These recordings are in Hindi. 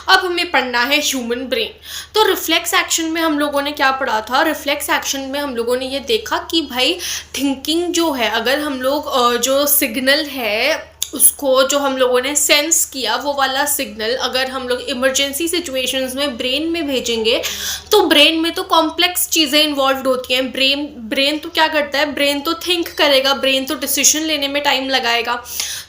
अब हमें पढ़ना है ह्यूमन ब्रेन। तो रिफ्लेक्स एक्शन में हम लोगों ने क्या पढ़ा था? रिफ्लेक्स एक्शन में हम लोगों ने ये देखा कि भाई थिंकिंग जो है, अगर हम लोग जो सिग्नल है उसको जो हम लोगों ने सेंस किया, वो वाला सिग्नल अगर हम लोग इमरजेंसी सिचुएशंस में ब्रेन में भेजेंगे तो ब्रेन में तो कॉम्प्लेक्स चीज़ें इन्वॉल्व होती हैं। ब्रेन तो क्या करता है? ब्रेन तो थिंक करेगा, ब्रेन तो डिसीजन लेने में टाइम लगाएगा।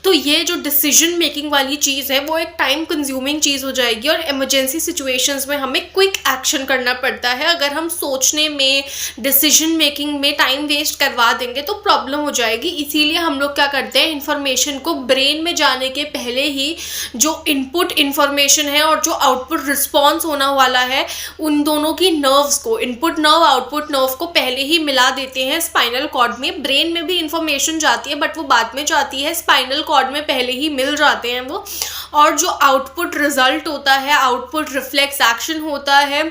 तो ये जो डिसीजन मेकिंग वाली चीज़ है वो एक टाइम कंज्यूमिंग चीज़ हो जाएगी और इमरजेंसी सिचुएशंस में हमें क्विक एक्शन करना पड़ता है। अगर हम सोचने में, डिसीजन मेकिंग में टाइम वेस्ट करवा देंगे तो प्रॉब्लम हो जाएगी। इसीलिए हम लोग क्या करते हैं, इन्फॉर्मेशन को ब्रेन में जाने के पहले ही जो इनपुट इन्फॉर्मेशन है और जो आउटपुट रिस्पॉन्स होना वाला है, उन दोनों की नर्व्स को, इनपुट नर्व आउटपुट नर्व को पहले ही मिला देते हैं स्पाइनल कॉर्ड में। ब्रेन में भी इन्फॉर्मेशन जाती है बट वो बाद में जाती है, स्पाइनल कॉर्ड में पहले ही मिल जाते हैं वो। और जो आउटपुट रिजल्ट होता है, आउटपुट रिफ्लेक्स एक्शन होता है,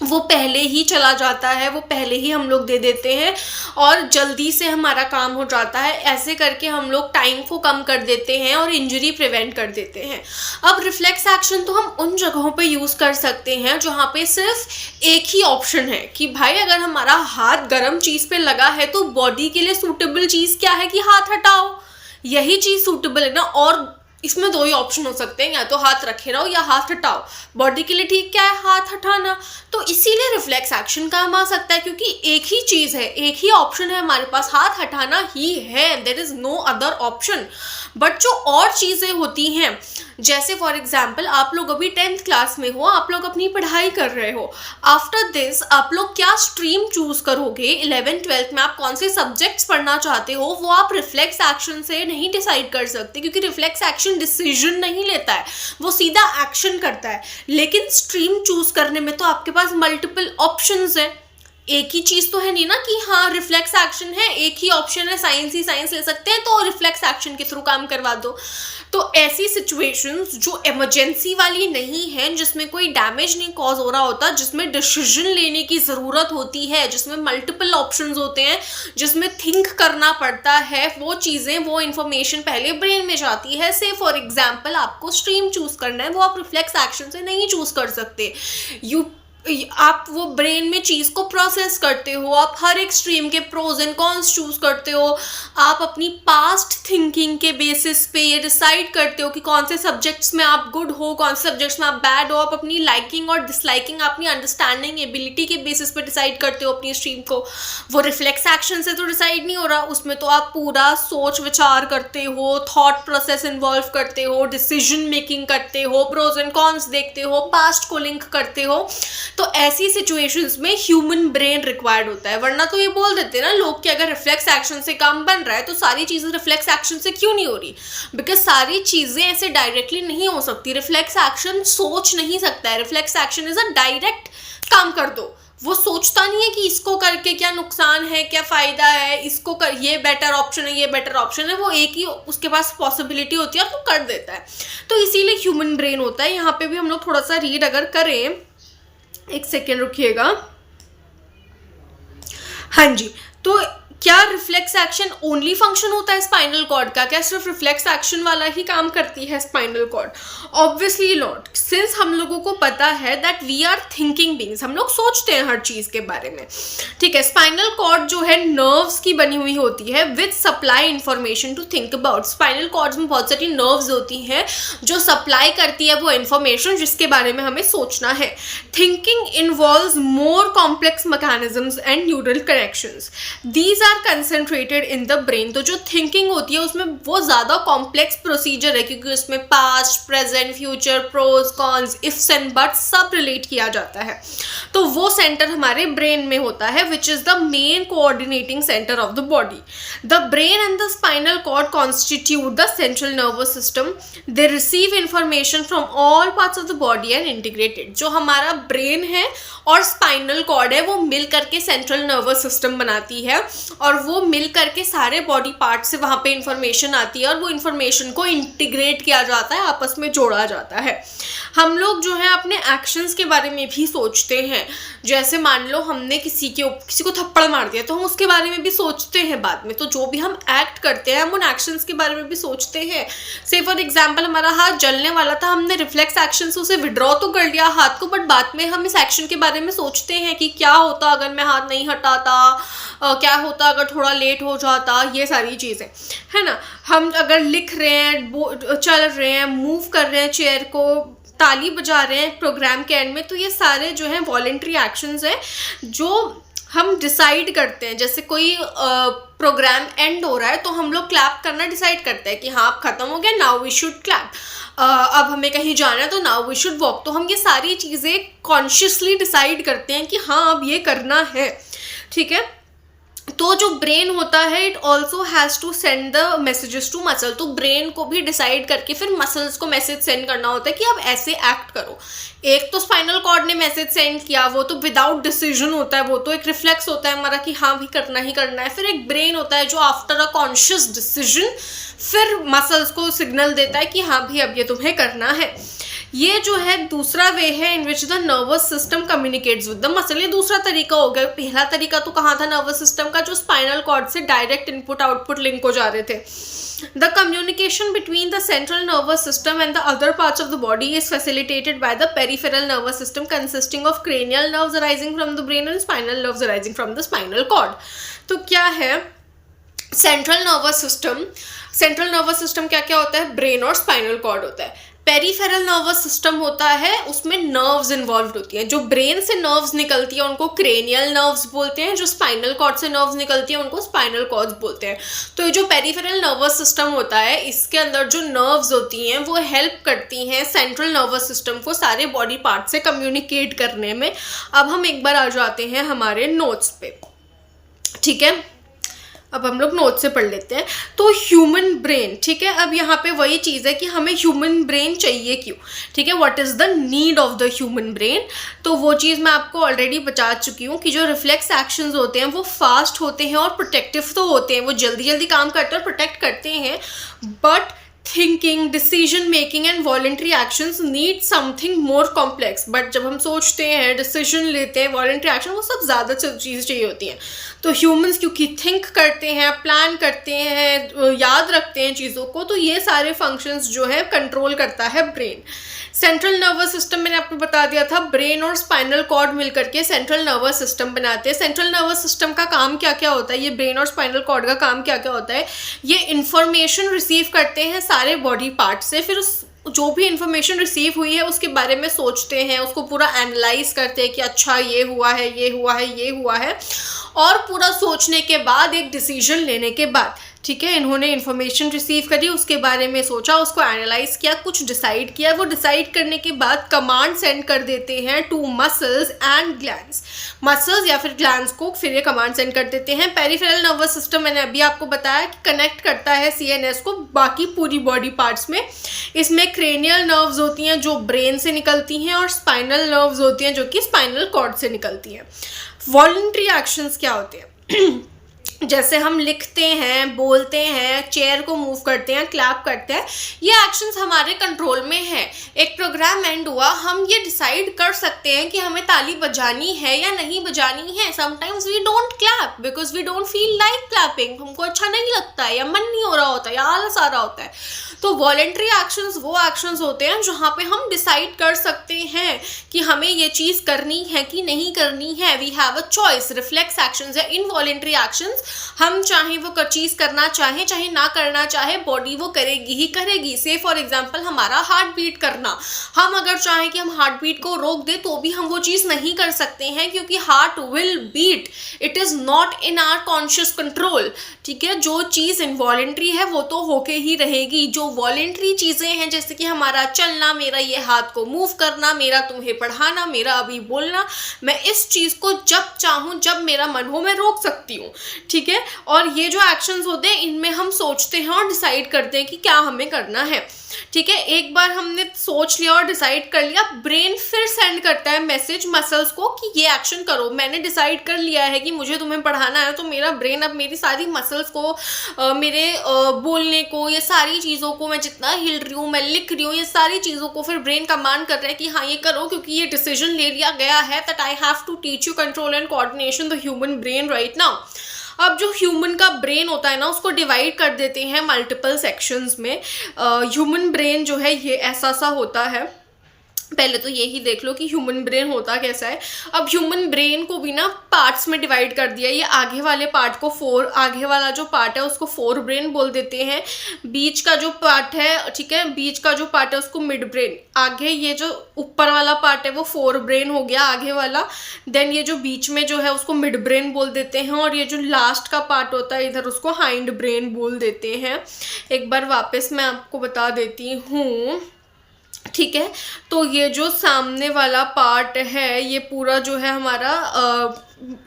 वो पहले ही चला जाता है, वो पहले ही हम लोग दे देते हैं और जल्दी से हमारा काम हो जाता है। ऐसे करके हम लोग टाइम को कम कर देते हैं और इंजरी प्रिवेंट कर देते हैं। अब रिफ्लेक्स एक्शन तो हम उन जगहों पे यूज़ कर सकते हैं जहाँ पे सिर्फ एक ही ऑप्शन है कि भाई अगर हमारा हाथ गर्म चीज़ पे लगा है तो बॉडी के लिए सूटेबल चीज़ क्या है कि हाथ हटाओ, यही चीज़ सूटेबल है ना। और इसमें दो ही ऑप्शन हो सकते हैं, या तो हाथ रखे रहो या हाथ हटाओ। बॉडी के लिए ठीक क्या है? हाथ हटाना। तो इसीलिए रिफ्लेक्स एक्शन काम आ सकता है क्योंकि एक ही चीज़ है, एक ही ऑप्शन है हमारे पास, हाथ हटाना ही है, there is no other option. But जो और चीज़ें होती हैं, जैसे फॉर एग्जाम्पल आप लोग अभी 10th क्लास में हो, आप लोग अपनी पढ़ाई कर रहे हो। आफ्टर दिस आप लोग क्या स्ट्रीम चूज करोगे, 11th-12th में आप कौन से सब्जेक्ट्स पढ़ना चाहते हो, वो आप रिफ्लेक्स एक्शन से नहीं डिसाइड कर सकते क्योंकि रिफ्लेक्स एक्शन डिसीजन नहीं लेता है, वो सीधा एक्शन करता है। लेकिन स्ट्रीम चूज करने में तो आपके पास मल्टीपल ऑप्शंस हैं। एक ही चीज़ तो है नहीं ना कि हाँ रिफ्लेक्स एक्शन है, एक ही ऑप्शन है, साइंस ही साइंस ले सकते हैं तो रिफ्लेक्स एक्शन के थ्रू काम करवा दो। तो ऐसी सिचुएशंस जो इमरजेंसी वाली नहीं है, जिसमें कोई डैमेज नहीं कॉज हो रहा होता, जिसमें डिसीजन लेने की ज़रूरत होती है, जिसमें मल्टीपल ऑप्शंस होते हैं, जिसमें थिंक करना पड़ता है, वो चीज़ें, वो इन्फॉर्मेशन पहले ब्रेन में जाती है। से फॉर एग्जाम्पल आपको स्ट्रीम चूज़ करना है, वो आप रिफ्लेक्स एक्शन से नहीं चूज़ कर सकते। आप वो ब्रेन में चीज़ को प्रोसेस करते हो, आप हर एक स्ट्रीम के प्रोज एंड कॉन्स चूज करते हो, आप अपनी पास्ट थिंकिंग के बेसिस पे ये डिसाइड करते हो कि कौन से सब्जेक्ट्स में आप गुड हो, कौन से सब्जेक्ट्स में आप बैड हो। आप अपनी लाइकिंग और डिसलाइकिंग, अपनी अंडरस्टैंडिंग एबिलिटी के बेसिस पे डिसाइड करते हो अपनी स्ट्रीम को। वो रिफ्लेक्स एक्शन से तो डिसाइड नहीं हो रहा, उसमें तो आप पूरा सोच विचार करते हो, थॉट प्रोसेस इन्वॉल्व करते हो, डिसीजन मेकिंग करते हो, प्रोज एंड कॉन्स देखते हो, पास्ट को लिंक करते हो। तो ऐसी सिचुएशंस में ह्यूमन ब्रेन रिक्वायर्ड होता है। वरना तो ये बोल देते हैं ना लोग कि अगर रिफ्लेक्स एक्शन से काम बन रहा है तो सारी चीज़ें रिफ्लेक्स एक्शन से क्यों नहीं हो रही? बिकॉज सारी चीज़ें ऐसे डायरेक्टली नहीं हो सकती। रिफ्लेक्स एक्शन सोच नहीं सकता है, reflex action is a direct काम कर दो। वो सोचता नहीं है कि इसको करके क्या नुकसान है, क्या फ़ायदा है, इसको कर, ये बेटर ऑप्शन है, ये बेटर ऑप्शन है। वो एक ही उसके पास पॉसिबिलिटी होती है और वो कर देता है। तो इसीलिए ह्यूमन ब्रेन होता है। यहाँ पे भी हम लोग थोड़ा सा रीड अगर करें, एक सेकेंड रुकिएगा। हाँ जी, तो क्या रिफ्लेक्स एक्शन ओनली फंक्शन होता है स्पाइनल कॉर्ड का? क्या सिर्फ रिफ्लेक्स एक्शन वाला ही काम करती है spinal cord? Obviously not. Since हम लोगों को पता है that we are thinking beings, हम लोग सोचते हैं हर चीज़ के बारे में, ठीक है। स्पाइनल कॉर्ड जो है नर्व्स की बनी हुई होती है with supply information to think about. Spinal cords में बहुत सारी नर्व्स होती हैं जो सप्लाई करती है वो इन्फॉर्मेशन जिसके बारे में हमें सोचना है। Thinking involves more complex mechanisms and neural connections, these are concentrated in the brain. तो जो थिंकिंग होती है उसमें वो ज़्यादा कॉम्प्लेक्स प्रोसीजर है क्योंकि उसमें past, present, future, pros, cons, ifs and buts सब रिलेट किया जाता है। तो वो सेंटर हमारे ब्रेन में होता है which is the main coordinating centre of the body. The brain and the spinal cord constitute the central nervous system. They receive information from all parts of the body and integrated. जो हमारा ब्रेन है और स्पाइनल कॉर्ड है वो मिल करके सेंट्रल नर्वस सिस्टम बनाती है और वो मिल करके सारे बॉडी पार्ट से वहाँ पे इंफॉर्मेशन आती है और वो इंफॉर्मेशन को इंटीग्रेट किया जाता है, आपस में जोड़ा जाता है। हम लोग जो है अपने एक्शंस के बारे में भी सोचते हैं। जैसे मान लो हमने किसी को थप्पड़ मार दिया तो हम उसके बारे में भी सोचते हैं बाद में। तो जो भी हम एक्ट करते हैं हम उन एक्शंस के बारे में भी सोचते हैं। से फॉर एग्जांपल हमारा हाथ जलने वाला था, हमने रिफ्लेक्स एक्शन से उसे विड्रॉ तो कर लिया हाथ को, बट बाद में हम इस एक्शन के बारे में सोचते हैं कि क्या होता अगर मैं हाथ नहीं हटाता, क्या होता अगर थोड़ा लेट हो जाता, ये सारी चीज़ें है ना। हम अगर लिख रहे हैं, चल रहे हैं, मूव कर रहे हैं चेयर को, ताली बजा रहे हैं प्रोग्राम के एंड में, तो ये सारे जो हैं वॉलेंट्री एक्शंस हैं जो हम डिसाइड करते हैं। जैसे कोई प्रोग्राम एंड हो रहा है तो हम लोग क्लैप करना डिसाइड करते हैं कि हाँ अब खत्म हो गया, नाउ वी शुड क्लैप। अब हमें कहीं जाना है तो नाउ वी शुड वॉक। तो हम ये सारी चीज़ें कॉन्शियसली डिसाइड करते हैं कि हाँ अब ये करना है, ठीक है। तो जो ब्रेन होता है it also has to send the messages to muscle. तो ब्रेन को भी डिसाइड करके फिर मसल्स को मैसेज सेंड करना होता है कि अब ऐसे एक्ट करो। एक तो स्पाइनल कॉर्ड ने मैसेज सेंड किया, वो तो विदाउट डिसीजन होता है, वो तो एक रिफ्लेक्स होता है हमारा कि हाँ भी करना ही करना है। फिर एक ब्रेन होता है जो आफ्टर अ कॉन्शियस डिसीजन फिर मसल्स को सिग्नल देता है कि हाँ भी अब ये तुम्हें करना है। ये जो है दूसरा वे है in which the nervous system communicates with the muscle. ये दूसरा तरीका हो गया। पहला तरीका तो कहाँ था नर्वस सिस्टम का, जो स्पाइनल कॉर्ड से डायरेक्ट इनपुट आउटपुट लिंक हो जा रहे थे। The communication between the central nervous system and the other parts of the body is facilitated by the peripheral nervous system consisting of cranial nerves arising from the brain and spinal nerves arising from the spinal cord। तो क्या है central nervous system? Central nervous system क्या क्या होता है? ब्रेन और स्पाइनल कॉर्ड होता है। पेरिफेरल नर्वस सिस्टम होता है, उसमें नर्व्स इन्वॉल्व होती हैं। जो ब्रेन से नर्व्स निकलती है उनको क्रेनियल नर्व्स बोलते हैं, जो स्पाइनल कॉर्ड से नर्व्स निकलती है उनको स्पाइनल कॉर्ड्स बोलते हैं। तो ये जो पेरिफेरल नर्वस सिस्टम होता है इसके अंदर जो नर्व्स होती हैं वो हेल्प करती हैं सेंट्रल नर्वस सिस्टम को सारे बॉडी पार्ट से कम्युनिकेट करने में। अब हम एक बार आ जाते हैं हमारे नोट्स पे, ठीक है। अब हम लोग नोट से पढ़ लेते हैं। तो ह्यूमन ब्रेन, ठीक है। अब यहाँ पे वही चीज़ है कि हमें ह्यूमन ब्रेन चाहिए क्यों, ठीक है। What is the need of the human brain? तो वो चीज़ मैं आपको ऑलरेडी बता चुकी हूँ कि जो रिफ्लेक्स एक्शंस होते हैं वो फास्ट होते हैं और प्रोटेक्टिव तो होते हैं, वो जल्दी जल्दी काम करते हैं और प्रोटेक्ट करते हैं। But thinking, decision making and voluntary actions need something more complex. But जब हम सोचते हैं, डिसीजन लेते हैं, वॉलेंट्री एक्शन, वो सब ज़्यादा चीज़ें चाहिए होती हैं। तो ह्यूमंस क्योंकि थिंक करते हैं, प्लान करते हैं, याद रखते हैं चीज़ों को, तो ये सारे फंक्शंस जो है कंट्रोल करता है ब्रेन। सेंट्रल नर्वस सिस्टम मैंने आपको बता दिया था, ब्रेन और स्पाइनल कॉर्ड मिलकर के सेंट्रल नर्वस सिस्टम बनाते हैं। सेंट्रल नर्वस सिस्टम का काम क्या क्या होता है, ये ब्रेन और स्पाइनल कॉर्ड का काम क्या क्या होता है? ये इन्फॉर्मेशन रिसीव करते हैं सारे बॉडी पार्ट से, फिर उस जो भी इंफॉर्मेशन रिसीव हुई है उसके बारे में सोचते हैं, उसको पूरा एनालाइज करते हैं कि अच्छा ये हुआ है, ये हुआ है, ये हुआ है, और पूरा सोचने के बाद एक डिसीजन लेने के बाद, ठीक है, इन्होंने इन्फॉर्मेशन रिसीव करी, उसके बारे में सोचा, उसको एनालाइज किया, कुछ डिसाइड किया। वो डिसाइड करने के बाद कमांड सेंड कर देते हैं to muscles and glands. Muscles या फिर ग्लैंड्स को फिर ये कमांड सेंड कर देते हैं। पेरिफेरल नर्वस सिस्टम मैंने अभी आपको बताया कि कनेक्ट करता है सीएनएस को बाकी पूरी बॉडी पार्ट्स में। इसमें क्रेनियल नर्व्स होती हैं जो ब्रेन से निकलती हैं और स्पाइनल नर्व्स होती हैं जो कि स्पाइनल कॉर्ड से निकलती हैं। वॉलंटरी एक्शंस क्या होते हैं? जैसे हम लिखते हैं, बोलते हैं, चेयर को मूव करते हैं, क्लैप करते हैं, ये एक्शंस हमारे कंट्रोल में है। एक प्रोग्राम एंड हुआ, हम ये डिसाइड कर सकते हैं कि हमें ताली बजानी है या नहीं बजानी है। Sometimes we don't clap because we don't feel like clapping, हमको अच्छा नहीं लगता है या मन नहीं हो रहा होता है या आलस आ रहा होता है। तो वॉलेंट्री एक्शंस वो एक्शंस होते हैं जहाँ पे हम डिसाइड कर सकते हैं कि हमें ये चीज़ करनी है कि नहीं करनी है। We have a choice. Reflex actions या इनवॉलेंट्री एक्शंस, हम चाहे वो चीज़ करना चाहे चाहे ना करना चाहे, बॉडी वो करेगी ही करेगी। से फॉर एग्जांपल हमारा हार्ट बीट करना, हम अगर चाहें कि हम हार्ट बीट को रोक दें तो भी हम वो चीज़ नहीं कर सकते हैं क्योंकि heart will beat, it is not in our conscious control, ठीक है। जो चीज़ इनवॉलेंट्री है वो तो होके ही रहेगी। जो वॉलेंट्री चीज़ें हैं जैसे कि हमारा चलना, मेरा ये हाथ को मूव करना, मेरा तुम्हें पढ़ाना, मेरा अभी बोलना, मैं इस चीज़ को जब चाहूँ, जब मेरा मन हो, मैं रोक सकती हूँ, ठीक है। और ये जो एक्शंस होते हैं इनमें हम सोचते हैं और डिसाइड करते हैं कि क्या हमें करना है, ठीक है। एक बार हमने सोच लिया और डिसाइड कर लिया, ब्रेन फिर सेंड करता है मैसेज मसल्स को कि ये एक्शन करो। मैंने डिसाइड कर लिया है कि मुझे तुम्हें पढ़ाना है, तो मेरा ब्रेन अब मेरी सारी मसल्स को मेरे बोलने को, ये सारी चीज़ों को, मैं जितना हिल रही हूँ, मैं लिख रही हूँ, ये सारी चीज़ों को फिर ब्रेन कमांड कर रहा है कि हाँ ये करो, क्योंकि ये डिसीजन ले लिया गया है that I have to teach you control and coordination the human brain right now. अब जो ह्यूमन का ब्रेन होता है ना, उसको डिवाइड कर देते हैं मल्टीपल सेक्शंस में। ह्यूमन ब्रेन जो है ये ऐसा सा होता है। पहले तो यही देख लो कि ह्यूमन ब्रेन होता कैसा है। अब ह्यूमन ब्रेन को भी ना पार्ट्स में डिवाइड कर दिया। ये आगे वाले पार्ट को आगे वाला जो पार्ट है उसको फोर ब्रेन बोल देते हैं। बीच का जो पार्ट है, ठीक है, बीच का जो पार्ट है उसको मिड ब्रेन। आगे ये जो ऊपर वाला पार्ट है वो फोर ब्रेन हो गया आगे वाला। देन ये जो बीच में जो है उसको मिड ब्रेन बोल देते हैं, और ये जो लास्ट का पार्ट होता है इधर उसको हाइंड ब्रेन बोल देते हैं। एक बार वापस मैं आपको बता देती हूँ, ठीक है। तो ये जो सामने वाला पार्ट है ये पूरा जो है हमारा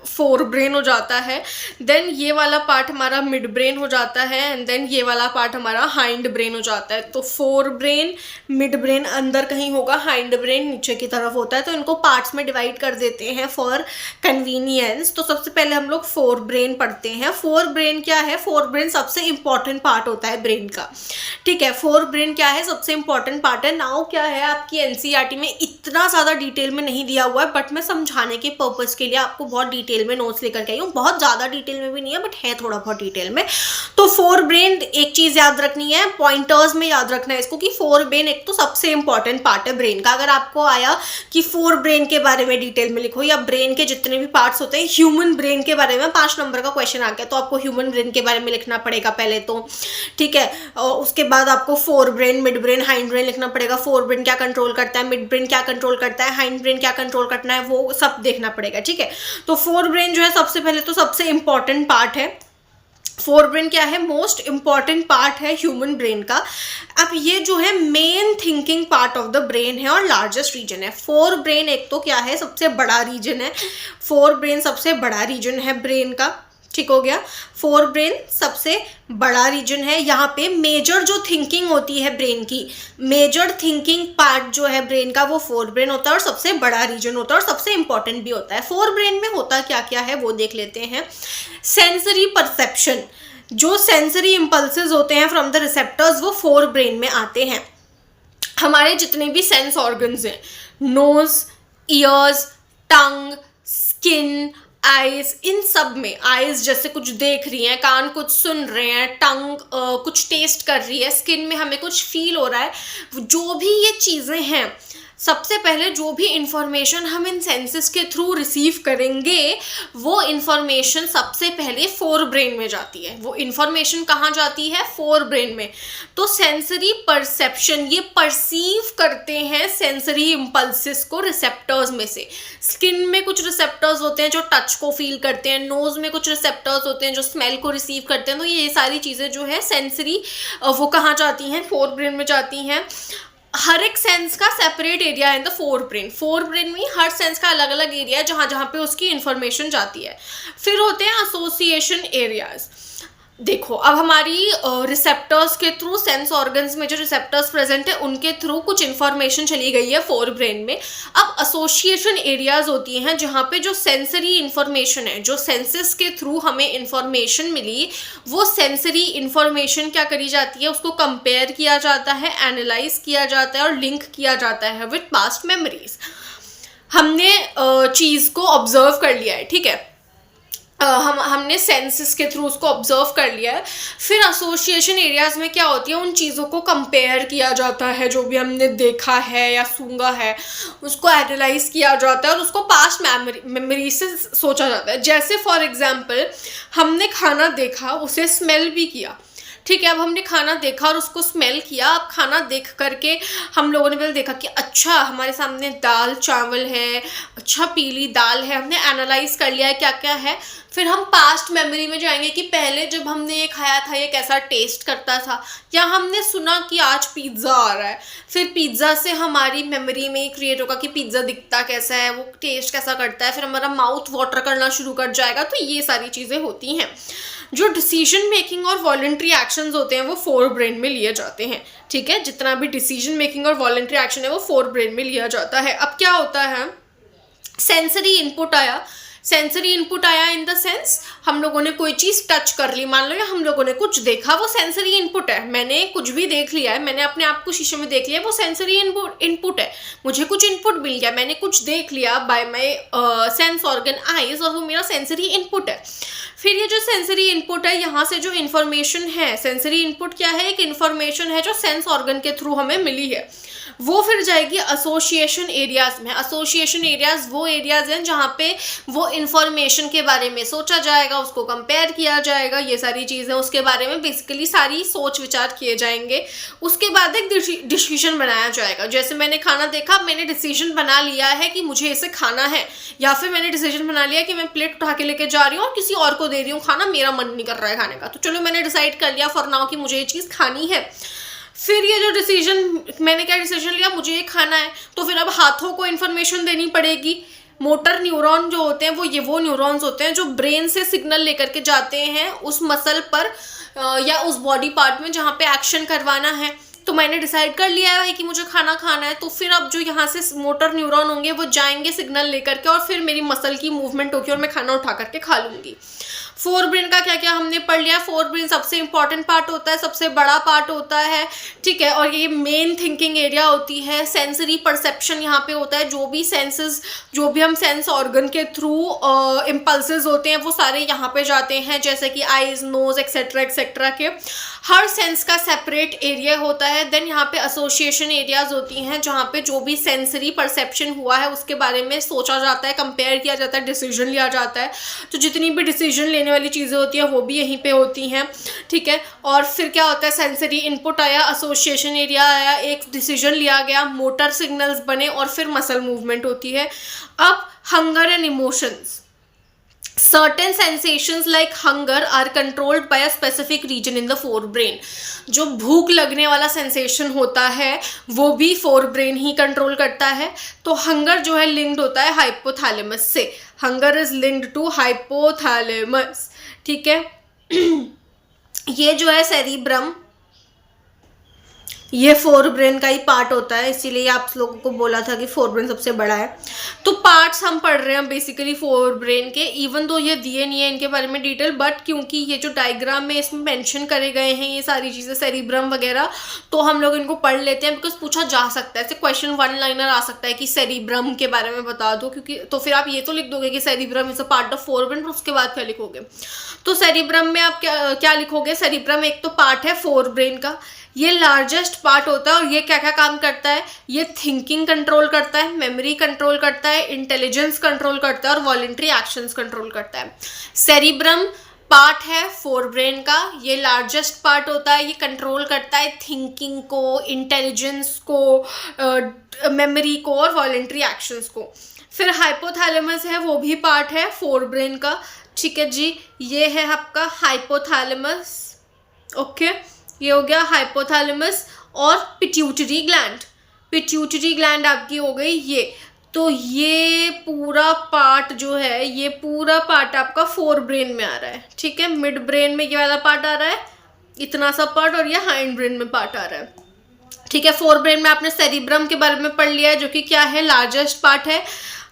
फोर ब्रेन हो जाता है। देन ये वाला पार्ट हमारा मिड ब्रेन हो जाता है, एंड देन ये वाला पार्ट हमारा हाइंड ब्रेन हो जाता है। तो फोर ब्रेन, मिड ब्रेन अंदर कहीं होगा, हाइंड ब्रेन नीचे की तरफ होता है। तो इनको पार्ट्स में डिवाइड कर देते हैं फॉर कन्वीनियंस। तो सबसे पहले हम लोग फोर ब्रेन पढ़ते हैं। फोर ब्रेन क्या है? फोर ब्रेन सबसे इंपॉर्टेंट पार्ट होता है ब्रेन का, ठीक है। फोर ब्रेन क्या है? सबसे इंपॉर्टेंट पार्ट है। नाउ क्या है, आपकी एनसीईआरटी में इतना ज़्यादा डिटेल में नहीं दिया हुआ है, बट मैं समझाने के पर्पज़ के लिए आपको बहुत डिटेल में नोट्स लेकर के आई हूँ। बहुत ज़्यादा डिटेल में भी नहीं है, बट है थोड़ा बहुत डिटेल में। तो फोर ब्रेन, एक चीज़ याद रखनी है, पॉइंटर्स में याद रखना है इसको, कि फोर ब्रेन एक तो सबसे इंपॉर्टेंट पार्ट है ब्रेन का। अगर आपको आया कि फोर ब्रेन के बारे में डिटेल में लिखो, या ब्रेन के जितने भी पार्ट्स होते हैं, ह्यूमन ब्रेन के बारे में 5 नंबर का क्वेश्चन आ गया, तो आपको ह्यूमन ब्रेन के बारे में लिखना पड़ेगा पहले तो, ठीक है। और उसके बाद आपको fore brain, mid brain, hind brain लिखना पड़ेगा। फोर ब्रेन क्या कंट्रोल करता है, मिड ब्रेन क्या कंट्रोल करता है, हाइंड ब्रेन क्या कंट्रोल करना है, वो सब देखना पड़ेगा, ठीक है। तो फोर ब्रेन जो है सबसे पहले तो सबसे इंपॉर्टेंट पार्ट है। फोर ब्रेन क्या है? मोस्ट इंपॉर्टेंट पार्ट है ह्यूमन ब्रेन का। अब ये जो है main thinking part of the brain है और लार्जेस्ट रीजन है। फोर ब्रेन एक तो क्या है, सबसे बड़ा रीजन है। फोर ब्रेन सबसे बड़ा रीजन है ब्रेन का, ठीक हो गया। फोर ब्रेन सबसे बड़ा रीजन है। यहाँ पे मेजर जो थिंकिंग होती है ब्रेन की, मेजर थिंकिंग पार्ट जो है ब्रेन का, वो फोर ब्रेन होता है और सबसे बड़ा रीजन होता है और सबसे इंपॉर्टेंट भी होता है। फोर ब्रेन में होता क्या क्या है वो देख लेते हैं। सेंसरी परसेप्शन, जो सेंसरी इम्पल्सेस होते हैं फ्रॉम द रिसेप्टर्स, वो फोर ब्रेन में आते हैं। हमारे जितने भी सेंस ऑर्गन्स हैं, नोज, ईयर्स, टंग, स्किन, आइज, इन सब में, आइज जैसे कुछ देख रही हैं, कान कुछ सुन रहे हैं, टंग कुछ टेस्ट कर रही है, स्किन में हमें कुछ फील हो रहा है, जो भी ये चीज़ें हैं, सबसे पहले जो भी इंफॉर्मेशन हम इन सेंसेस के थ्रू रिसीव करेंगे, वो इंफॉर्मेशन सबसे पहले फोर ब्रेन में जाती है। वो इंफॉर्मेशन कहाँ जाती है? फोर ब्रेन में। तो सेंसरी परसेप्शन, ये परसीव करते हैं सेंसरी इम्पल्सिस को रिसेप्टर्स में से। स्किन में कुछ रिसेप्टर्स होते हैं जो टच को फील करते हैं, नोज में कुछ रिसेप्टर्स होते हैं जो स्मेल को रिसीव करते हैं। तो ये सारी चीज़ें जो है सेंसरी, वो कहाँ जाती हैं? फोर ब्रेन में जाती हैं। हर एक सेंस का सेपरेट एरिया है the fore brain. Fore brain में हर सेंस का अलग अलग एरिया है जहाँ जहाँ पे उसकी इंफॉर्मेशन जाती है। फिर होते हैं एसोसिएशन एरियाज। देखो, अब हमारी रिसेप्टर्स के थ्रू, सेंस ऑर्गन्स में जो रिसेप्टर्स प्रेजेंट है उनके थ्रू कुछ इन्फॉर्मेशन चली गई है फोर ब्रेन में। अब एसोसिएशन एरियाज होती हैं जहाँ पे जो सेंसरी इन्फॉर्मेशन है, जो सेंसेस के थ्रू हमें इन्फॉर्मेशन मिली, वो सेंसरी इन्फॉर्मेशन क्या करी जाती है, उसको कंपेयर किया जाता है, एनालाइज किया जाता है और लिंक किया जाता है विद पास्ट मेमोरीज। हमने चीज़ को ऑब्जर्व कर लिया है, ठीक है, हमने सेंसेस के थ्रू उसको ऑब्जर्व कर लिया है। फिर एसोसिएशन एरियाज में क्या होती है, उन चीज़ों को कंपेयर किया जाता है, जो भी हमने देखा है या सूंघा है उसको एनालाइज किया जाता है और उसको पास्ट मेमोरी से सोचा जाता है। जैसे फॉर एग्जांपल, हमने खाना देखा, उसे स्मेल भी किया, ठीक है, अब हमने खाना देखा और उसको स्मेल किया। अब खाना देख करके हम लोगों ने पहले देखा कि अच्छा हमारे सामने दाल चावल है, अच्छा पीली दाल है, हमने एनालाइज कर लिया है क्या क्या है। फिर हम पास्ट मेमोरी में जाएंगे कि पहले जब हमने ये खाया था ये कैसा टेस्ट करता था, या हमने सुना कि आज पिज्ज़ा आ रहा है, फिर पिज्ज़ा से हमारी मेमोरी में क्रिएट होगा कि पिज्ज़ा दिखता कैसा है, वो टेस्ट कैसा करता है, फिर हमारा माउथ वाटर करना शुरू कर जाएगा। तो ये सारी चीज़ें होती हैं। जो डिसीजन मेकिंग और वॉलंटरी एक्शंस होते हैं वो फोर ब्रेन में लिए जाते हैं। ठीक है, जितना भी डिसीजन मेकिंग और वॉलंटरी एक्शन है वो फोर ब्रेन में लिया जाता है। अब क्या होता है, सेंसरी इनपुट आया। सेंसरी इनपुट आया इन द सेंस हम लोगों ने कोई चीज़ टच कर ली मान लो, या हम लोगों ने कुछ देखा, वो सेंसरी इनपुट है। मैंने कुछ भी देख लिया है, मैंने अपने आप को शीशे में देख लिया, वो सेंसरी इनपुट है। मुझे कुछ इनपुट मिल गया, मैंने कुछ देख लिया bye my sense organ eyes, और वो मेरा सेंसरी इनपुट है। फिर ये जो सेंसरी इनपुट है, यहाँ से जो इन्फॉर्मेशन है, सेंसरी इनपुट क्या है, एक इन्फॉर्मेशन है जो सेंस ऑर्गन के थ्रू हमें मिली है, वो फिर जाएगी एसोसिएशन एरियाज में। एसोसिएशन एरियाज वो एरियाज हैं जहाँ पे वो इन्फॉर्मेशन के बारे में सोचा जाएगा, उसको कंपेयर किया जाएगा, ये सारी चीज़ें उसके बारे में बेसिकली सारी सोच विचार किए जाएंगे। उसके बाद एक डिसीजन बनाया जाएगा। जैसे मैंने खाना देखा, मैंने डिसीजन बना लिया है कि मुझे इसे खाना है, या फिर मैंने डिसीजन बना लिया कि मैं प्लेट उठा के लेके जा रही हूँ और किसी और को दे रही हूँ खाना, मेरा मन नहीं कर रहा है खाने का, तो चलो मैंने डिसाइड कर लिया फॉर नाउ कि मुझे ये चीज़ खानी है। फिर ये जो डिसीजन, मैंने क्या डिसीजन लिया, मुझे ये खाना है, तो फिर अब हाथों को इन्फॉर्मेशन देनी पड़ेगी। मोटर न्यूरॉन जो होते हैं वो न्यूरॉन्स होते हैं जो ब्रेन से सिग्नल लेकर के जाते हैं उस मसल पर या उस बॉडी पार्ट में जहाँ पे एक्शन करवाना है। तो मैंने डिसाइड कर लिया है कि मुझे खाना खाना है, तो फिर अब जो यहाँ से मोटर न्यूरॉन होंगे वो जाएंगे सिग्नल लेकर के, और फिर मेरी मसल की मूवमेंट होगी और मैं खाना उठा करके खा लूँगी। फोर ब्रेन का क्या क्या हमने पढ़ लिया। फोर ब्रेन सबसे इंपॉर्टेंट पार्ट होता है, सबसे बड़ा पार्ट होता है, ठीक है, और ये मेन थिंकिंग एरिया होती है। सेंसरी परसेप्शन यहाँ पे होता है, जो भी सेंसेस, जो भी हम सेंस ऑर्गन के थ्रू इम्पल्सेस होते हैं वो सारे यहाँ पे जाते हैं, जैसे कि आईज, नोज एक्सेट्रा एक्सेट्रा के हर सेंस का सेपरेट एरिया होता है। देन यहाँ पे एसोसिएशन एरियाज होती हैं जहाँ पे जो भी सेंसरी परसेप्शन हुआ है उसके बारे में सोचा जाता है, कंपेयर किया जाता है, डिसीजन लिया जाता है। तो जितनी भी डिसीजन लेने वाली चीज़ें होती हैं वो भी यहीं पे होती हैं, ठीक है। और फिर क्या होता है, सेंसरी इनपुट आया, एसोसिएशन एरिया आया, एक डिसीजन लिया गया, मोटर सिग्नल्स बने, और फिर मसल मूवमेंट होती है। अब hunger and emotions, certain sensations like hunger are controlled by a specific region in the forebrain। जो भूख लगने वाला सेंसेशन होता है वो भी फोरब्रेन ही कंट्रोल करता है। तो हंगर जो है लिंक्ड होता है हाइपोथैलेमस से, hunger is linked to hypothalamus, ठीक है। ये जो है सेरिब्रम, ये फोर ब्रेन का ही पार्ट होता है, इसीलिए आप लोगों को बोला था कि फोर ब्रेन सबसे बड़ा है। तो पार्ट्स हम पढ़ रहे हैं बेसिकली फोर ब्रेन के, इवन दो ये दिए नहीं है इनके बारे में डिटेल, बट क्योंकि ये जो डायग्राम में इसमें मेंशन करे गए हैं ये सारी चीज़ें सेरिब्रम वगैरह, तो हम लोग इनको पढ़ लेते हैं, बिकॉज पूछा जा सकता है, ऐसे क्वेश्चन वन लाइनर आ सकता है कि सेरिब्रम के बारे में बता दो, क्योंकि तो फिर आप ये तो लिख दोगे कि cerebrum is a part of fore brain, पर उसके बाद क्या लिखोगे। तो सेरिब्रम में आप क्या लिखोगे, सेरिब्रम एक तो पार्ट है फोर ब्रेन का, ये लार्जेस्ट पार्ट होता है, और ये क्या क्या काम करता है, ये थिंकिंग कंट्रोल करता है, मेमोरी कंट्रोल करता है, इंटेलिजेंस कंट्रोल करता है, और वॉलंटरी एक्शंस कंट्रोल करता है। सेरिब्रम पार्ट है फोर ब्रेन का, ये लार्जेस्ट पार्ट होता है, ये कंट्रोल करता है थिंकिंग को, इंटेलिजेंस को, मेमोरी को, और वॉलंटरी एक्शंस को। फिर हाइपोथैलेमस है, वो भी पार्ट है फोर ब्रेन का, ठीक है जी। ये है आपका हाइपोथैलेमस, ओके, ये हो गया हाइपोथैलेमस। और पिट्यूटरी ग्लैंड, पिट्यूटरी ग्लैंड आपकी हो गई ये। तो ये पूरा पार्ट जो है, ये पूरा पार्ट आपका फोर ब्रेन में आ रहा है, ठीक है। मिड ब्रेन में ये वाला पार्ट आ रहा है, इतना सा पार्ट, और ये हाइंड ब्रेन में पार्ट आ रहा है, ठीक है। फोर ब्रेन में आपने सेरिब्रम के बारे में पढ़ लिया है, जो कि क्या है, लार्जेस्ट पार्ट है।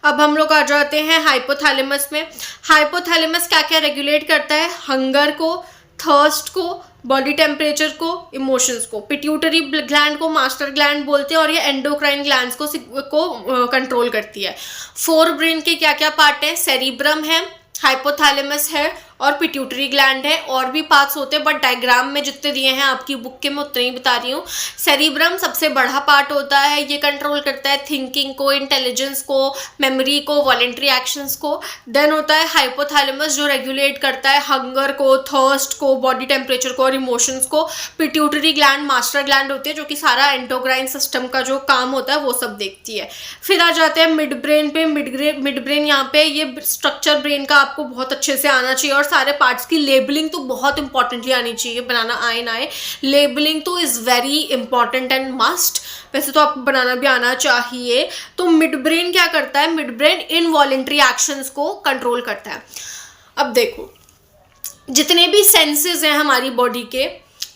अब हम लोग आ जाते हैं हाइपोथैलेमस में। हाइपोथैलेमस क्या क्या रेगुलेट करता है, हंगर को, थर्स्ट को, बॉडी टेम्परेचर को, इमोशंस को। पिट्यूटरी ग्लैंड को मास्टर ग्लैंड बोलते हैं, और ये एंडोक्राइन ग्लैंड्स को कंट्रोल करती है। फोर ब्रेन के क्या क्या पार्ट हैं, सेरिब्रम है, हाइपोथैलेमस है, और पिट्यूटरी ग्लैंड है। और भी पार्ट्स होते हैं बट डायग्राम में जितने दिए हैं आपकी बुक के मैं उतने ही बता रही हूँ। सेरिब्रम सबसे बड़ा पार्ट होता है, ये कंट्रोल करता है थिंकिंग को, इंटेलिजेंस को, मेमोरी को, वॉलेंट्री एक्शंस को। देन होता है हाइपोथैलेमस जो रेगुलेट करता है हंगर को, थर्स्ट को, बॉडी टेम्परेचर को और इमोशंस को। पिट्यूटरी ग्लैंड मास्टर ग्लैंड होती है जो कि सारा एंडोक्राइन सिस्टम का जो काम होता है वो सब देखती है। फिर आ जाते हैं मिड ब्रेन पे। मिड ब्रेन यहाँ पे ये स्ट्रक्चर ब्रेन का आपको बहुत अच्छे से आना चाहिए और सारे पार्ट्स की लेबलिंग तो बहुत इंपॉर्टेंटली आनी चाहिए, बनाना आए ना आए, लेबलिंग तो is very important and must. वैसे तो आपको बनाना भी आना चाहिए। तो मिड ब्रेन क्या करता है, मिड ब्रेन इनवॉलेंट्री एक्शंस को कंट्रोल करता है। अब देखो जितने भी सेंसेस हैं हमारी बॉडी के,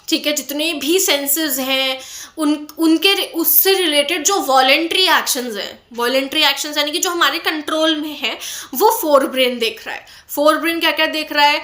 ठीक है, जितने भी सेंसेस हैं उनके उससे रिलेटेड जो वॉलेंट्री एक्शंस हैं, वॉलेंट्री एक्शंस यानी कि जो हमारे कंट्रोल में है, वो फोर ब्रेन देख रहा है। फोर ब्रेन क्या क्या देख रहा है,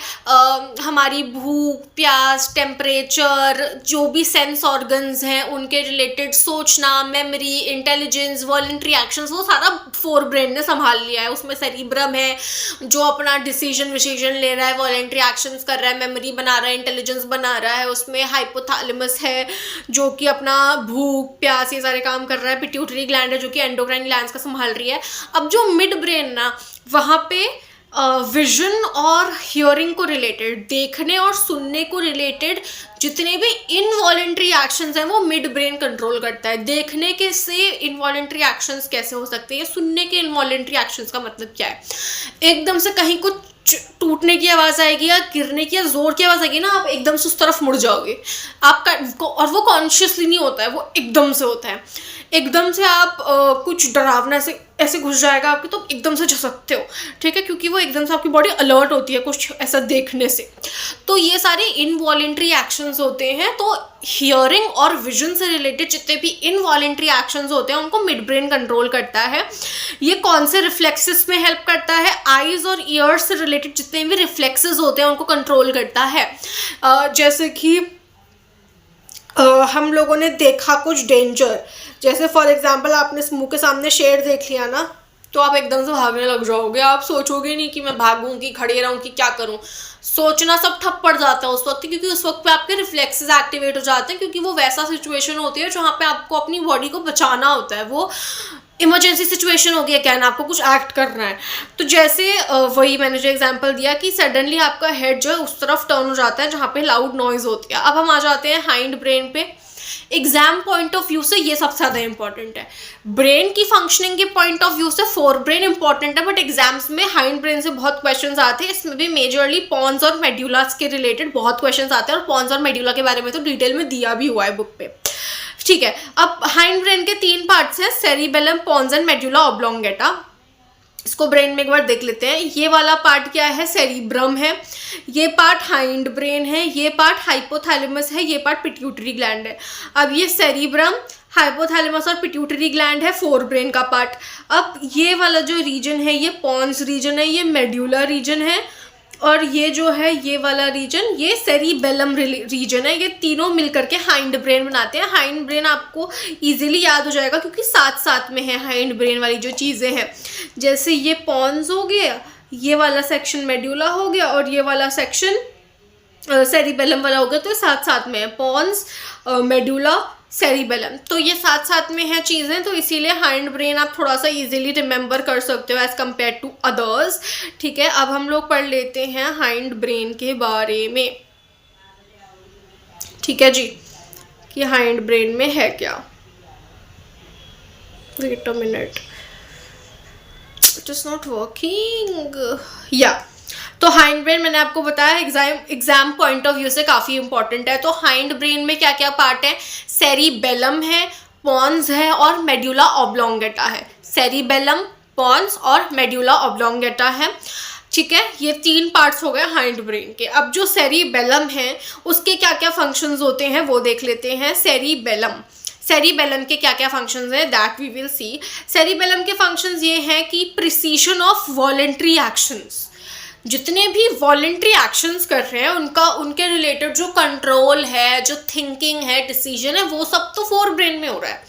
हमारी भूख, प्यास, टेम्परेचर, जो भी सेंस ऑर्गन्स हैं उनके रिलेटेड सोचना, मेमोरी, इंटेलिजेंस, वॉलेंट्री एक्शंस, वो सारा फोर ब्रेन ने संभाल लिया है। उसमें सेरिब्रम है जो अपना डिसीजन विसीजन ले रहा है, वॉलेंट्री एक्शंस कर रहा है, मेमोरी बना रहा है, इंटेलिजेंस बना रहा है। उसमें हाइपोथैलेमस है जो कि अपना भूख, प्यास, ये सारे काम कर रहा है। पिट्यूटरी ग्लैंड है जो कि एंडोक्राइन ग्लैंड्स का संभाल रही है। अब जो मिड ब्रेन ना, वहाँ पे विजन और हियरिंग को रिलेटेड, देखने और सुनने को रिलेटेड जितने भी इनवॉलेंट्री एक्शंस हैं वो मिड ब्रेन कंट्रोल करता है। देखने के से इनवॉलेंट्री एक्शंस कैसे हो सकते हैं, सुनने के इनवॉलेंट्री एक्शंस का मतलब क्या है, एकदम से कहीं कुछ टूटने की आवाज़ आएगी या गिरने की या जोर की आवाज़ आएगी ना, आप एकदम से उस तरफ मुड़ जाओगे आपका, और वो कॉन्शियसली नहीं होता है, वो एकदम से होता है। एकदम से आप कुछ डरावना से ऐसे घुस जाएगा आपके, तो एकदम से झसकते हो, ठीक है, क्योंकि वो एकदम से आपकी बॉडी अलर्ट होती है कुछ ऐसा देखने से। तो ये सारे इनवॉलेंट्री एक्शंस होते हैं। तो हियरिंग और विजन से रिलेटेड जितने भी इनवॉलेंट्री एक्शंस होते हैं उनको मिड ब्रेन कंट्रोल करता है। ये कौन से रिफ्लेक्सेस में हेल्प करता है, आईज और ईयर्स से रिलेटेड जितने भी रिफ्लेक्सेस होते हैं उनको कंट्रोल करता है। जैसे कि हम लोगों ने देखा कुछ डेंजर, जैसे फॉर एग्जांपल आपने मुंह के सामने शेर देख लिया ना, तो आप एकदम से भागने लग जाओगे। आप सोचोगे नहीं कि मैं भागूं कि खड़े रहूं कि क्या करूं, सोचना सब ठप पड़ जाता है उस वक्त, क्योंकि उस वक्त पे आपके रिफ्लेक्सेस एक्टिवेट हो जाते हैं, क्योंकि वो वैसा सिचुएशन होती है जहाँ पे आपको अपनी बॉडी को बचाना होता है। वो इमरजेंसी सिचुएशन हो गया, क्या ना, आपको कुछ एक्ट करना है। तो जैसे वही मैंने जो एग्जांपल दिया कि सडनली आपका हेड जो है उस तरफ टर्न हो जाता है जहाँ पे लाउड नॉइज होती है। अब हम आ जाते हैं हाइंड ब्रेन पे। एग्जाम पॉइंट ऑफ व्यू से ये सबसे ज़्यादा इंपॉर्टेंट है। ब्रेन की फंक्शनिंग के पॉइंट ऑफ व्यू से फोर ब्रेन इंपॉर्टेंट है, बट एग्जाम्स में हाइंड ब्रेन से बहुत क्वेश्चंस आते हैं। इसमें भी मेजरली पॉन्स और मेड्यूलास के रिलेटेड बहुत क्वेश्चंस आते हैं, और पॉन्स और मेड्यूला के बारे में तो डिटेल में दिया भी हुआ है बुक पे, ठीक है। अब हाइंड ब्रेन के तीन पार्ट्स हैं, cerebellum, pons and medulla oblongata. इसको ब्रेन में एक बार देख लेते हैं। ये वाला पार्ट क्या है, सेरिब्रम है। ये पार्ट हाइंड ब्रेन है। ये पार्ट हाइपोथैलेमस है। ये पार्ट पिट्यूटरी ग्लैंड है। अब ये सेरिब्रम, हाइपोथैलेमस और पिट्यूटरी ग्लैंड है फोर ब्रेन का पार्ट। अब ये वाला जो रीजन है ये पॉन्स रीजन है, ये मेड्यूला रीजन है, और ये जो है ये वाला रीजन ये सेरिबेलम रीजन है। ये तीनों मिलकर के हाइंड ब्रेन बनाते हैं। हाइंड ब्रेन आपको इजीली याद हो जाएगा क्योंकि साथ साथ में है हाइंड ब्रेन वाली जो चीज़ें हैं। जैसे ये पॉन्स हो गया, ये वाला सेक्शन मेड्यूला हो गया, और ये वाला सेक्शन सेरिबेलम वाला हो गया। तो साथ साथ में है पॉन्स, मेड्यूला, सेरिबेलम, तो ये साथ साथ में है चीज़ें। तो इसीलिए हाइंड ब्रेन आप थोड़ा सा इजीली रिमेंबर कर सकते हो एज कम्पेयर टू अदर्स, ठीक है। अब हम लोग पढ़ लेते हैं हाइंड ब्रेन के बारे में, ठीक है जी, कि हाइंड ब्रेन में है क्या। Wait a minute, it is not working, या तो हाइंड ब्रेन मैंने आपको बताया एग्जाम पॉइंट ऑफ व्यू से काफ़ी इंपॉर्टेंट है। तो हाइंड ब्रेन में क्या क्या पार्ट है, सेरिबेलम है, पॉन्स है और मेड्यूला ऑब्लोंगेटा है। सेरिबेलम, पॉन्स और मेड्यूला ऑब्लोंगेटा है, ठीक है। ये तीन पार्ट्स हो गए हाइंड ब्रेन के। अब जो सेरिबेलम है उसके क्या क्या फंक्शंस होते हैं वो देख लेते हैं। सेरिबेलम के क्या क्या फंक्शंस हैं that we will see. Cerebellum के फंक्शंस ये हैं कि प्रिसीशन ऑफ वॉलेंट्री एक्शंस, जितने भी वॉलेंट्री एक्शंस कर रहे हैं उनके रिलेटेड जो कंट्रोल है, जो थिंकिंग है, डिसीजन है, वो सब तो फोर ब्रेन में हो रहा है,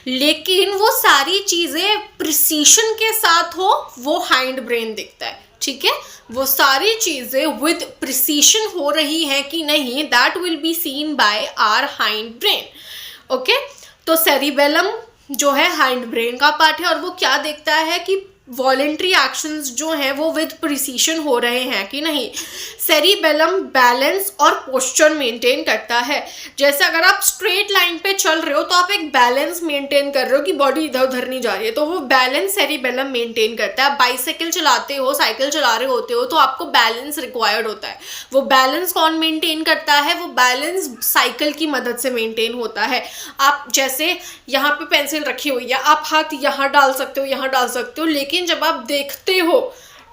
लेकिन वो सारी चीज़ें प्रिसीशन के साथ हो वो हाइंड ब्रेन दिखता है, ठीक है, वो सारी चीजें विद प्रिसीशन हो रही हैं कि नहीं, that will be seen by our hind brain. Okay, तो सेरिबेलम जो है हाइंड ब्रेन का पार्ट है और वो क्या देखता है कि वॉलेंट्री एक्शंस जो हैं वो विद प्रिसीशन हो रहे हैं कि नहीं। सेरिबेलम बैलेंस और पोस्चर मेंटेन करता है। जैसे अगर आप स्ट्रेट लाइन पे चल रहे हो तो आप एक बैलेंस मेंटेन कर रहे हो कि बॉडी इधर उधर नहीं जा रही है, तो वो बैलेंस सेरिबेलम मेंटेन करता है। बाइसाइकिल चलाते हो, साइकिल चला रहे होते हो तो आपको बैलेंस रिक्वायर्ड होता है। वो बैलेंस कौन मेंटेन करता है? वो बैलेंस साइकिल की मदद से मेंटेन होता है। आप जैसे यहाँ पे पेंसिल रखी हुई है, आप हाथ यहाँ डाल सकते हो, यहाँ डाल सकते हो, लेकिन जब आप देखते हो,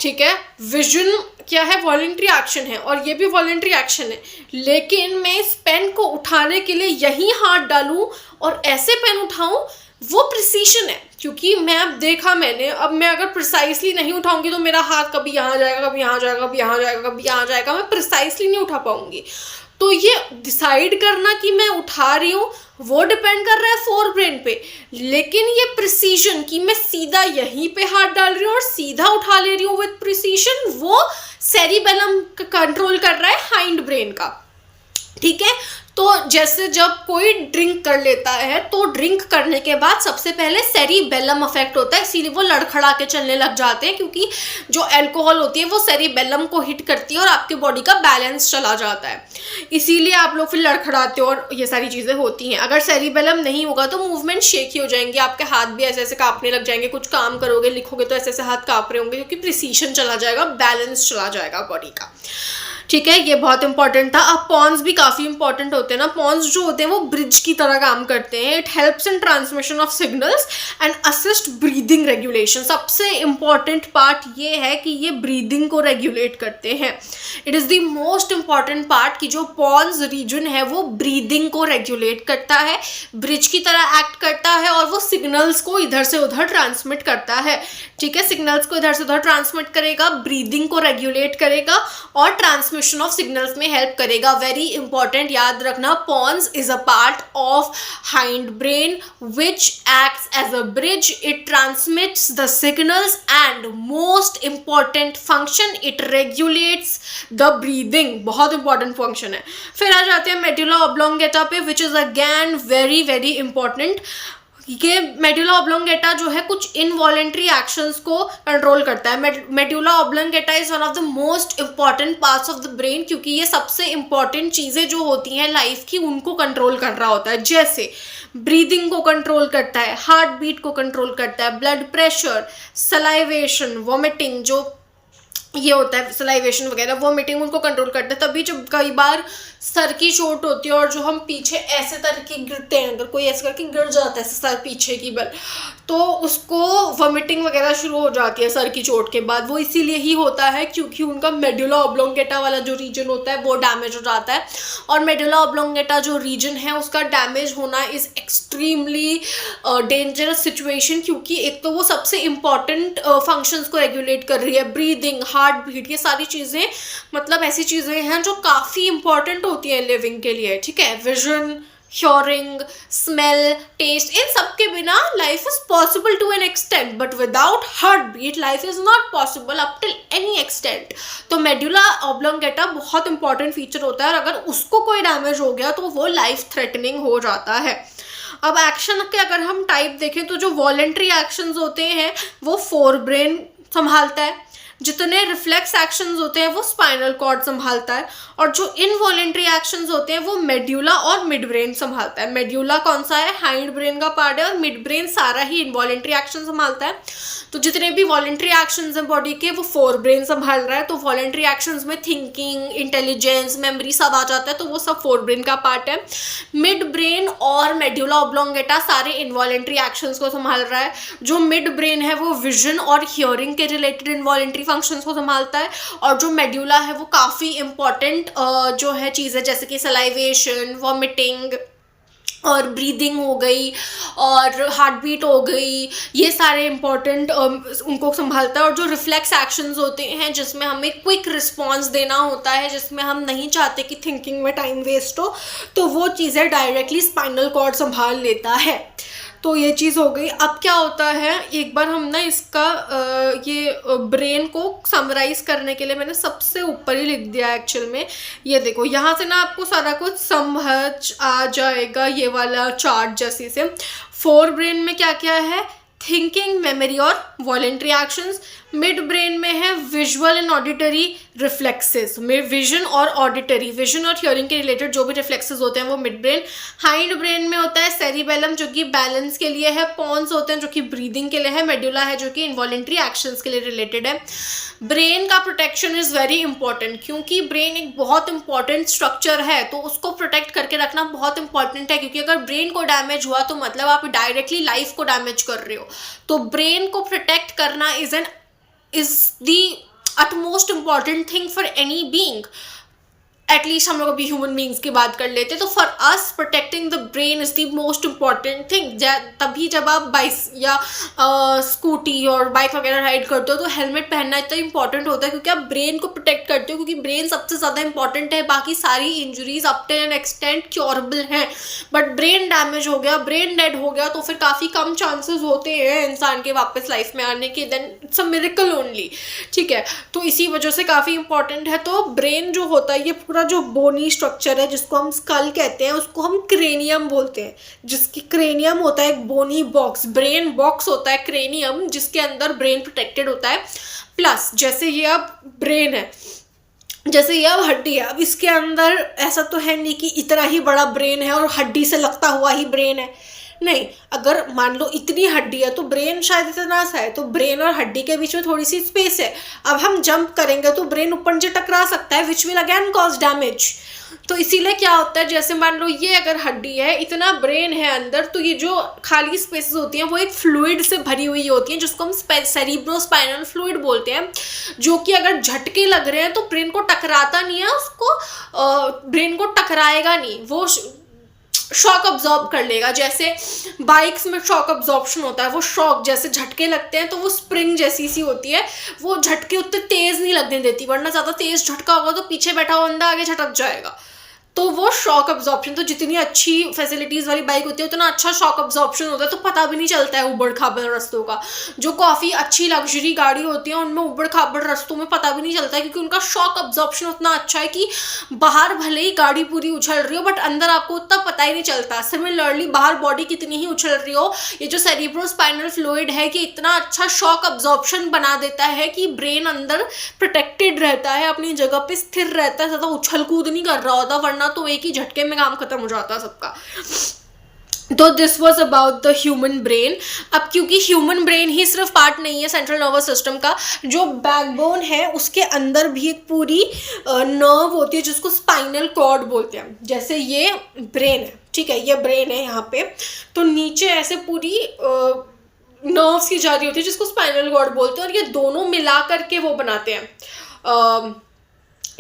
ठीक है, विजन क्या है? वॉलेंट्री एक्शन है और ये भी वॉलेंट्री एक्शन है, लेकिन मैं इस पेन को उठाने के लिए यही हाथ डालूं और ऐसे पेन उठाऊं, वो प्रिसीशन है। क्योंकि मैं अब देखा मैंने, अब मैं अगर प्रिसाइसली नहीं उठाऊंगी तो मेरा हाथ कभी यहाँ जाएगा, कभी यहाँ जाएगा, कभी यहाँ जाएगा, कभी यहाँ जाएगा, मैं प्रिसाइसली नहीं उठा पाऊंगी। तो ये डिसाइड करना कि मैं उठा रही हूँ वो डिपेंड कर रहा है फोर ब्रेन पे, लेकिन ये प्रिसीजन कि मैं सीधा यहीं पे हाथ डाल रही हूँ और सीधा उठा ले रही हूँ विद प्रिसीजन, वो सेरिबेलम कंट्रोल कर रहा है हाइंड ब्रेन का। ठीक है, तो जैसे जब कोई ड्रिंक कर लेता है तो ड्रिंक करने के बाद सबसे पहले सेरिबेलम अफेक्ट होता है, इसीलिए वो लड़खड़ा के चलने लग जाते हैं, क्योंकि जो अल्कोहल होती है वो सेरिबेलम को हिट करती है और आपके बॉडी का बैलेंस चला जाता है, इसीलिए आप लोग फिर लड़खड़ाते हो और ये सारी चीज़ें होती हैं। अगर सेरिबेलम नहीं होगा तो मूवमेंट शेकी हो जाएंगे, आपके हाथ भी ऐसे ऐसे कांपने लग जाएंगे, कुछ काम करोगे, लिखोगे तो ऐसे ऐसे हाथ कांप रहे होंगे, क्योंकि प्रिसीशन चला जाएगा, बैलेंस चला जाएगा बॉडी का। ठीक है, ये बहुत इंपॉर्टेंट था। अब पॉन्स भी काफ़ी इंपॉर्टेंट होते हैं ना। पॉन्स जो होते हैं वो ब्रिज की तरह काम करते हैं। It helps in transmission of signals and assist breathing regulation. सबसे इंपॉर्टेंट पार्ट ये है कि ये ब्रीदिंग को रेगुलेट करते हैं। It is the most important part कि जो पॉन्स रीजन है वो ब्रीदिंग को रेगुलेट करता है, ब्रिज की तरह एक्ट करता है और वो सिग्नल्स को इधर से उधर ट्रांसमिट करता है। ठीक है, सिग्नल्स को इधर से उधर ट्रांसमिट करेगा, ब्रीदिंग को रेगुलेट करेगा और ट्रांसमिशन ऑफ सिग्नल्स में हेल्प करेगा। वेरी इंपॉर्टेंट, याद रखना, pons is a part of hind brain which acts as a bridge. It transmits the signals and most important function, it regulates the breathing. बहुत इंपॉर्टेंट फंक्शन है। फिर आ जाते हैं मेडुला ऑब्लोंगेटा पे, which is again very very important. ये मेडुला ऑब्लोंगेटा जो है कुछ इनवॉलेंट्री एक्शंस को कंट्रोल करता है। Medulla oblongata is one of the most important parts of the brain, क्योंकि ये सबसे इंपॉर्टेंट चीज़ें जो होती हैं लाइफ की उनको कंट्रोल कर रहा होता है। जैसे ब्रीदिंग को कंट्रोल करता है, हार्ट बीट को कंट्रोल करता है, ब्लड प्रेशर, सलाइवेशन, वॉमिटिंग, जो ये होता है सलाइवेशन वगैरह, वॉमिटिंग, उनको कंट्रोल करता है। तभी जब कई बार सर की चोट होती है और जो हम पीछे ऐसे करके गिरते हैं, अगर कोई ऐसे करके गिर जाता है सर पीछे की बल, तो उसको वॉमिटिंग वगैरह शुरू हो जाती है सर की चोट के बाद। वो इसीलिए ही होता है क्योंकि उनका मेडुला ऑब्लोंगेटा वाला जो रीजन होता है वो डैमेज हो जाता है। और मेडुला ऑब्लोंगेटा जो रीजन है उसका डैमेज होना इज़ एक्सट्रीमली डेंजरस सिचुएशन, क्योंकि एक तो वो सबसे इम्पॉर्टेंट फंक्शंस को रेगुलेट कर रही है, ब्रीदिंग, हार्ट बीट, ये सारी चीज़ें मतलब ऐसी चीज़ें हैं जो काफ़ी इंपॉर्टेंट होती हैं लिविंग के लिए। ठीक है, विजन, hearing, smell, taste, इन सब के बिना life is possible to an extent, but without heartbeat life is not possible up till any extent। तो मेडुला ऑब्लोंगेटा बहुत इंपॉर्टेंट फीचर होता है और अगर उसको कोई डैमेज हो गया तो वो लाइफ थ्रेटनिंग हो जाता है। अब एक्शन के अगर हम टाइप देखें तो जो वॉलेंट्री एक्शंस होते हैं वो फोर ब्रेन संभालता है, जितने रिफ्लेक्स एक्शंस होते हैं वो स्पाइनल कॉर्ड संभालता है, और जो इनवॉलेंट्री एक्शंस होते हैं वो मेड्यूला और मिड ब्रेन संभालता है। मेड्यूला कौन सा है? हाइंड ब्रेन का पार्ट है, और मिड ब्रेन सारा ही इनवॉलेंट्री एक्शन संभालता है। तो जितने भी वॉलेंट्री एक्शंस हैं बॉडी के वो फोर ब्रेन संभाल रहा है। तो वॉलेंट्री एक्शंस में थिंकिंग, इंटेलिजेंस, मेमोरी सब आ जाता है, तो वो सब फोर ब्रेन का पार्ट है। मिड ब्रेन और मेड्यूला ऑब्लोंगेटा सारे इनवॉलेंट्री एक्शंस को संभाल रहा है। जो मिड ब्रेन है वो विजन और हियरिंग के रिलेटेड इनवॉलेंट्री फंक्शंस को संभालता है, और जो मेड्यूला है वो काफ़ी इंपॉर्टेंट जो है चीज़ है, जैसे कि सलाइवेशन, वॉमिटिंग और ब्रीदिंग हो गई और हार्ट बीट हो गई, ये सारे इंपॉर्टेंट उनको संभालता है। और जो रिफ्लेक्स एक्शंस होते हैं जिसमें हमें क्विक रिस्पॉन्स देना होता है, जिसमें हम नहीं चाहते कि थिंकिंग में टाइम वेस्ट हो, तो वो चीज़ें डायरेक्टली स्पाइनल कॉर्ड संभाल लेता है। तो ये चीज़ हो गई। अब क्या होता है, एक बार हम ना इसका ये ब्रेन को समराइज करने के लिए मैंने सबसे ऊपर ही लिख दिया एक्चुअल में। ये देखो यहाँ से ना आपको सारा कुछ समझ आ जाएगा, ये वाला चार्ट जैसे से। फोर ब्रेन में क्या क्या है, थिंकिंग, मेमोरी और वॉलेंट्री एक्शंस। मिड ब्रेन में है विजुअल एंड ऑडिटरी रिफ्लेक्सेस, में विजन और ऑडिटरी, विजन और हियरिंग के रिलेटेड जो भी रिफ्लेक्सेस होते हैं वो मिड ब्रेन। हाइंड ब्रेन में होता है सेरिबेलम जो कि बैलेंस के लिए है, पॉन्स होते हैं जो कि ब्रीदिंग के लिए है, मेडुला है जो कि इनवॉलेंट्री एक्शंस के लिए रिलेटेड है। ब्रेन का प्रोटेक्शन इज़ वेरी इंपॉर्टेंट, क्योंकि ब्रेन एक बहुत इंपॉर्टेंट स्ट्रक्चर है, तो उसको प्रोटेक्ट करके रखना बहुत इंपॉर्टेंट है, क्योंकि अगर ब्रेन को डैमेज हुआ तो मतलब आप डायरेक्टली लाइफ को डैमेज कर रहे हो। तो ब्रेन को प्रोटेक्ट करना is the utmost important thing for any being. At least हम लोग अभी ह्यूमन बींग्स की बात कर लेते, तो for us protecting the brain is the most important thing. तभी जब आप बाइक या स्कूटी और बाइक वगैरह राइड करते हो तो हेलमेट पहनना इतना इंपॉर्टेंट होता है, क्योंकि आप ब्रेन को प्रोटेक्ट करते हो, क्योंकि ब्रेन सबसे ज़्यादा इंपॉर्टेंट है। बाकी सारी injuries up to an extent curable हैं, बट ब्रेन डैमेज हो गया, ब्रेन डेड हो गया, तो फिर काफ़ी कम चांसेस होते हैं इंसान के वापस लाइफ में आने के। Then it's a miracle only, ठीक है। तो इसी वजह से काफ़ी इंपॉर्टेंट है। तो ब्रेन जो होता है, ये पूरा जो बोनी स्ट्रक्चर है जिसको हम स्कल कहते हैं, उसको हम क्रेनियम बोलते हैं। जिसकी क्रेनियम होता है एक बोनी बॉक्स, ब्रेन बॉक्स होता है क्रेनियम, जिसके अंदर ब्रेन प्रोटेक्टेड होता है। प्लस जैसे ये अब ब्रेन है, जैसे ये अब हड्डी है, अब इसके अंदर ऐसा तो है नहीं कि इतना ही बड़ा ब्रेन है और हड्डी से लगता हुआ ही ब्रेन है, नहीं। अगर मान लो इतनी हड्डी है तो ब्रेन शायद इतना सा है, तो ब्रेन और हड्डी के बीच में थोड़ी सी स्पेस है। अब हम जंप करेंगे तो ब्रेन ऊपर नीचे टकरा सकता है, which will again cause damage. तो इसीलिए क्या होता है, जैसे मान लो ये अगर हड्डी है, इतना ब्रेन है अंदर, तो ये जो खाली स्पेसेस होती हैं वो एक फ्लूइड से भरी हुई होती हैं, जिसको हम सेरिब्रोस्पाइनल फ्लूइड बोलते हैं, जो कि अगर झटके लग रहे हैं तो ब्रेन को टकराता नहीं है, उसको ब्रेन को टकराएगा नहीं, वो शॉक अब्जॉर्ब कर लेगा। जैसे बाइक्स में शॉक अब्जॉर्प्शन होता है, वो शॉक जैसे झटके लगते हैं तो वो स्प्रिंग जैसी सी होती है, वो झटके उतने तेज नहीं लगने देती, वरना ज़्यादा तेज झटका होगा तो पीछे बैठा हुआ बंदा आगे झटक जाएगा। तो वो शॉक अब्जॉर्प्शन, तो जितनी अच्छी फैसिलिटीज़ वाली बाइक होती है उतना अच्छा शॉक अब्जॉर्प्शन होता है, तो पता भी नहीं चलता है उबड़ खाबड़ रस्तों का। जो काफ़ी अच्छी लग्जरी गाड़ी होती है उनमें उबड़ खाबड़ रस्तों में पता भी नहीं चलता है, क्योंकि उनका शॉक अब्जॉर्प्शन उतना अच्छा है कि बाहर भले ही गाड़ी पूरी उछल रही हो बट अंदर आपको उतना पता ही नहीं चलता। सिमिलरली बाहर बॉडी कितनी ही उछल रही हो, ये जो सेरिब्रोस्पाइनल फ्लूइड है कि इतना अच्छा शॉक अब्जॉर्प्शन बना देता है कि ब्रेन अंदर प्रोटेक्टेड रहता है, अपनी जगह पे स्थिर रहता है, ज़्यादा उछल कूद नहीं कर रहा होता, वरना तो एक ही झटके में काम खत्म हो जाता सबका। तो this was about the human brain. अब क्योंकि ह्यूमन ब्रेन ही सिर्फ पार्ट नहीं है सेंट्रल नर्वस सिस्टम का, जो बैकबोन है उसके अंदर भी एक पूरी नर्व होती है जिसको स्पाइनल कॉर्ड बोलते हैं। जैसे ये ब्रेन है, ठीक है, ये ब्रेन है यहाँ पे, तो नीचे ऐसे पूरी नर्व्स की जा रही होती है जिसको स्पाइनल कॉर्ड बोलते हैं, और ये दोनों मिला करके वो बनाते हैं,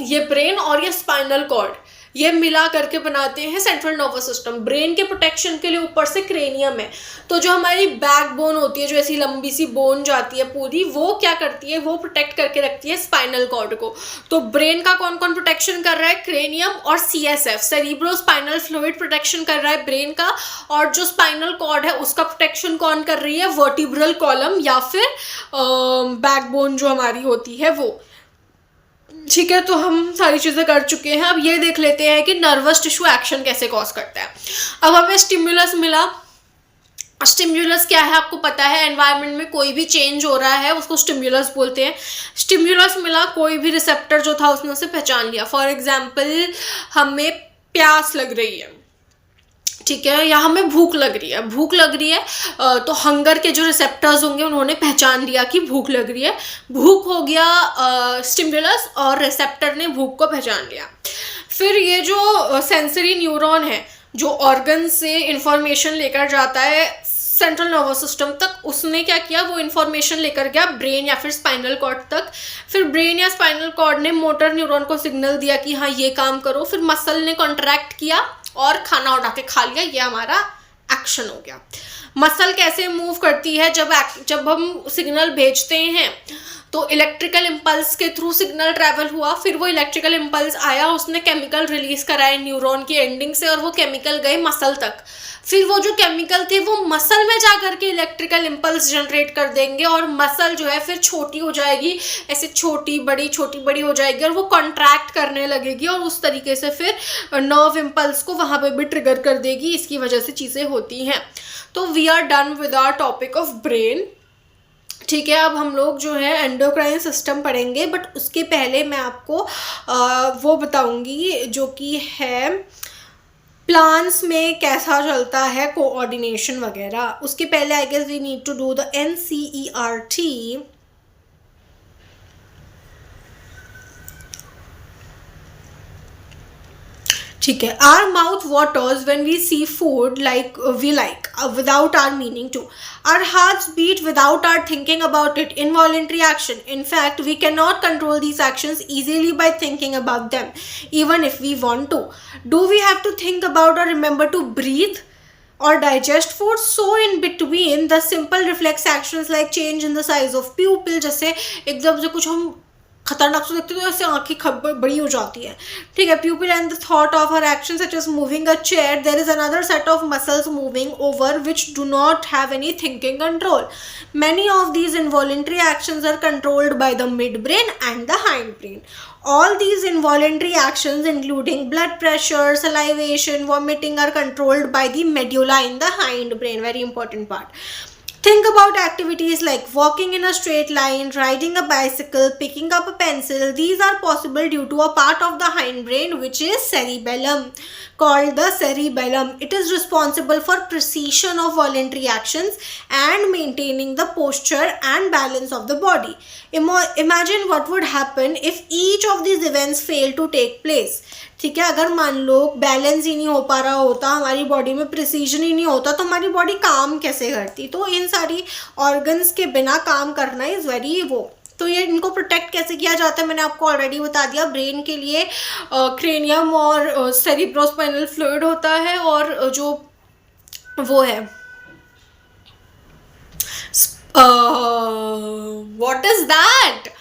ये ब्रेन और ये स्पाइनल कॉर्ड, ये मिला करके बनाते हैं सेंट्रल नर्वस सिस्टम। ब्रेन के प्रोटेक्शन के लिए ऊपर से क्रेनियम है, तो जो हमारी बैकबोन होती है, जो ऐसी लंबी सी बोन जाती है पूरी, वो क्या करती है, वो प्रोटेक्ट करके रखती है स्पाइनल कॉर्ड को। तो ब्रेन का कौन कौन प्रोटेक्शन कर रहा है, क्रेनियम और CSF, सेरिब्रोस्पाइनल फ्लूइड प्रोटेक्शन कर रहा है ब्रेन का, और जो स्पाइनल कॉर्ड है उसका प्रोटेक्शन कौन कर रही है, वर्टिब्रल कॉलम या फिर बैकबोन जो हमारी होती है वो। ठीक है, तो हम सारी चीज़ें कर चुके हैं। अब ये देख लेते हैं कि नर्वस टिश्यू एक्शन कैसे कॉज करता है। अब हमें स्टिमुलस मिला। स्टिमुलस क्या है आपको पता है, एनवायरनमेंट में कोई भी चेंज हो रहा है उसको स्टिमुलस बोलते हैं। स्टिमुलस मिला, कोई भी रिसेप्टर जो था उसने उसे पहचान लिया। फॉर एग्जाम्पल हमें प्यास लग रही है, ठीक है, या हमें भूख लग रही है, तो हंगर के जो रिसेप्टर्स होंगे उन्होंने पहचान लिया कि भूख लग रही है, भूख हो गया स्टिमुलस, और रिसेप्टर ने भूख को पहचान लिया। फिर ये जो सेंसरी न्यूरॉन है जो ऑर्गन से इंफॉर्मेशन लेकर जाता है सेंट्रल नर्वस सिस्टम तक, उसने क्या किया, वो इन्फॉर्मेशन लेकर गया ब्रेन या फिर स्पाइनल कॉर्ड तक। फिर ब्रेन या स्पाइनल कॉर्ड ने मोटर न्यूरॉन को सिग्नल दिया कि हाँ ये काम करो, फिर मसल ने कॉन्ट्रैक्ट किया और खाना उठा के खा लिया, ये हमारा एक्शन हो गया। मसल कैसे मूव करती है, जब हम सिग्नल भेजते हैं तो इलेक्ट्रिकल इम्पल्स के थ्रू सिग्नल ट्रैवल हुआ, फिर वो इलेक्ट्रिकल इम्पल्स आया, उसने केमिकल रिलीज कराए न्यूरॉन की एंडिंग से, और वो केमिकल गए मसल तक। फिर वो जो केमिकल थे वो मसल में जा करके इलेक्ट्रिकल इम्पल्स जनरेट कर देंगे और मसल जो है फिर छोटी हो जाएगी, ऐसे छोटी बड़ी हो जाएगी और वो कॉन्ट्रैक्ट करने लगेगी और उस तरीके से फिर नर्व इम्पल्स को वहाँ पे भी ट्रिगर कर देगी। इसकी वजह से चीज़ें होती हैं। तो we are done with our topic of brain. ठीक है, अब हम लोग जो है एंडोक्राइन सिस्टम पढ़ेंगे, बट उसके पहले मैं आपको वो बताऊंगी जो कि है प्लांट्स में कैसा चलता है कोऑर्डिनेशन वगैरह। उसके पहले I guess we need to do the NCERT। ठीक है, our mouth waters when we see food like we like without our meaning to. Our hearts beat without our thinking about it. Involuntary action. In fact, we cannot control these actions easily by thinking about them, even if we want to. Do we have to think about or remember to breathe or digest food? So in between, the simple reflex actions like change in the size of pupil, जैसे एकदम से कुछ हम खतरनाक से देखते तो ऐसे आंखें बड़ी हो जाती है। ठीक है, pupil and the thought of our actions such as moving a chair, there is another set of muscles moving over which do not have any thinking control. Many of these involuntary actions are controlled by the midbrain and the hindbrain. All these involuntary actions including blood pressure, salivation, vomiting are controlled by the medulla in the hindbrain. Very important part. Think about activities like walking in a straight line, riding a bicycle, picking up a pencil. These are possible due to a part of the hindbrain which is cerebellum, called the cerebellum. It is responsible for precision of voluntary actions and maintaining the posture and balance of the body. Imagine what would happen if each of these events fail to take place. ठीक है, अगर मान लो बैलेंस ही नहीं हो पा रहा होता, हमारी बॉडी में प्रिसीजन ही नहीं होता, तो हमारी बॉडी काम कैसे करती। तो इन सारी ऑर्गन्स के बिना काम करना इज़ वेरी वो। तो ये इनको प्रोटेक्ट कैसे किया जाता है मैंने आपको ऑलरेडी बता दिया। ब्रेन के लिए क्रेनियम और सेरिब्रोस्पाइनल फ्लूइड होता है, और जो वो है what is that,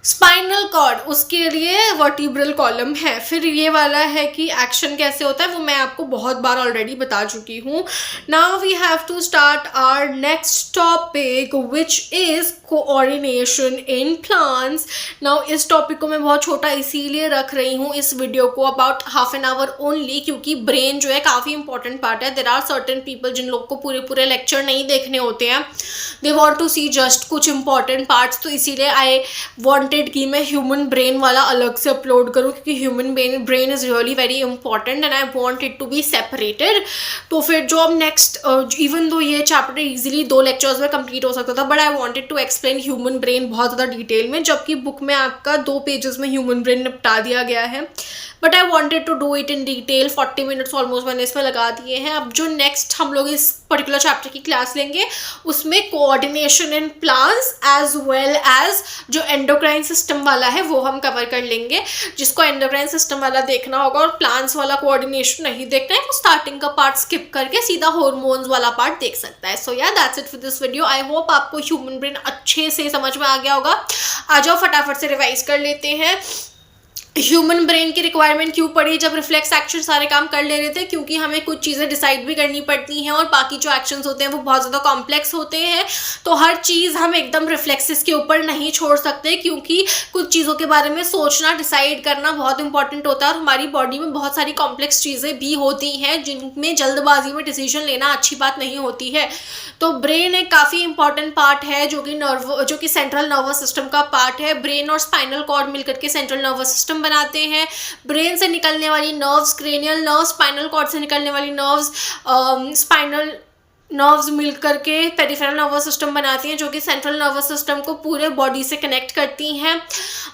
spinal cord, उसके लिए वर्टिब्रल कॉलम है। फिर ये वाला है कि एक्शन कैसे होता है, वो मैं आपको बहुत बार ऑलरेडी बता चुकी हूँ। Now we have to start our next topic which is coordination in plants. Now इस टॉपिक को मैं बहुत छोटा इसीलिए रख रही हूँ इस वीडियो को, about half an hour only, क्योंकि ब्रेन जो है काफ़ी इंपॉर्टेंट पार्ट है। देर आर सर्टेन पीपल जिन लोग को पूरे लेक्चर नहीं देखने होते हैं, they want to see just कुछ इंपॉर्टेंट पार्ट्स। तो इसीलिए आई वॉन्टेड कि मैं ह्यूमन ब्रेन वाला अलग से अपलोड करूँ, क्योंकि human brain is really very important and I want it to be separated. तो फिर जो अब नेक्स्ट, इवन दो ये चैप्टर इजीली 2 लेक्चर्स में कंप्लीट हो सकता था, but I wanted to explain human brain बहुत ज़्यादा डिटेल में, जबकि बुक में आपका 2 पेजेस में ह्यूमन ब्रेन निपटा दिया गया है। But I wanted to do it in detail. 40 minutes almost मैंने इसमें लगा दिए हैं। अब जो नेक्स्ट हम लोग इस पर्टिकुलर चैप्टर की क्लास लेंगे उसमें coordination in plants as well as जो एंडोक्राइन सिस्टम वाला है वो हम कवर कर लेंगे। जिसको एंडोक्राइन सिस्टम वाला देखना होगा और प्लांट्स वाला कोऑर्डिनेशन नहीं देखना है, वो स्टार्टिंग का पार्ट स्किप करके सीधा हॉर्मोन्स वाला पार्ट देख सकता है। सो या that's it for this video. I hope आपको ह्यूमन ब्रेन अच्छे से समझ में आ गया होगा। आ जाओ फटाफट से रिवाइज कर लेते हैं। ह्यूमन ब्रेन की रिक्वायरमेंट क्यों पड़ी जब रिफ्लेक्स एक्शन सारे काम कर ले रहे थे, क्योंकि हमें कुछ चीज़ें डिसाइड भी करनी पड़ती हैं और बाकी जो एक्शंस होते हैं वो बहुत ज़्यादा कॉम्प्लेक्स होते हैं। तो हर चीज़ हम एकदम रिफ्लेक्सेस के ऊपर नहीं छोड़ सकते, क्योंकि कुछ चीज़ों के बारे में सोचना, डिसाइड करना बहुत इंपॉर्टेंट होता है और हमारी बॉडी में बहुत सारी कॉम्प्लेक्स चीज़ें भी होती हैं जिनमें जल्दबाजी में डिसीजन लेना अच्छी बात नहीं होती है। तो ब्रेन एक काफ़ी इंपॉर्टेंट पार्ट है जो कि सेंट्रल नर्वस सिस्टम का पार्ट है। ब्रेन और स्पाइनल कॉर्ड मिलकर के सेंट्रल नर्वस सिस्टम बनाते हैं। ब्रेन से निकलने वाली nerves cranial nerves, spinal cord से निकलने वाली नर्व्स स्पाइनल नर्व्स मिल करके पेरिफेरल नर्वस सिस्टम बनाती हैं, जो कि सेंट्रल नर्वस सिस्टम को पूरे बॉडी से कनेक्ट करती हैं।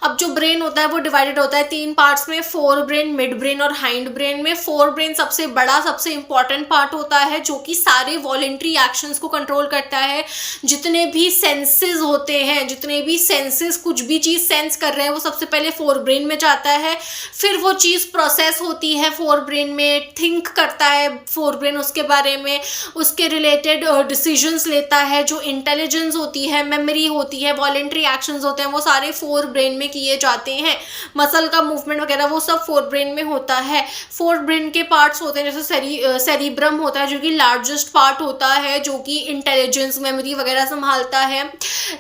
अब जो ब्रेन होता है वो डिवाइडेड होता है 3 पार्ट्स में, फोर ब्रेन, मिड ब्रेन और हाइंड ब्रेन में। फोर ब्रेन सबसे बड़ा, सबसे इंपॉर्टेंट पार्ट होता है जो कि सारे वॉलेंट्री एक्शंस को कंट्रोल करता है। जितने भी सेंसेस होते हैं, जितने भी सेंसेस कुछ भी चीज़ सेंस कर रहे हैं वो सबसे पहले फोर ब्रेन में जाता है। फिर वो चीज़ प्रोसेस होती है फोर ब्रेन में, थिंक करता है फोर ब्रेन उसके बारे में, उसके रिलेटेड डिसीजंस लेता है, जो इंटेलिजेंस होती है, मेमोरी होती है, वॉलेंट्री एक्शंस होते हैं, वो सारे फोर ब्रेन में किए जाते हैं। मसल का मूवमेंट वगैरह वो सब फोर ब्रेन में होता है। फोर ब्रेन के पार्ट्स होते हैं, जैसे सेरिब्रम होता है जो कि लार्जेस्ट पार्ट होता है, जो कि इंटेलिजेंस, मेमोरी वगैरह संभालता है।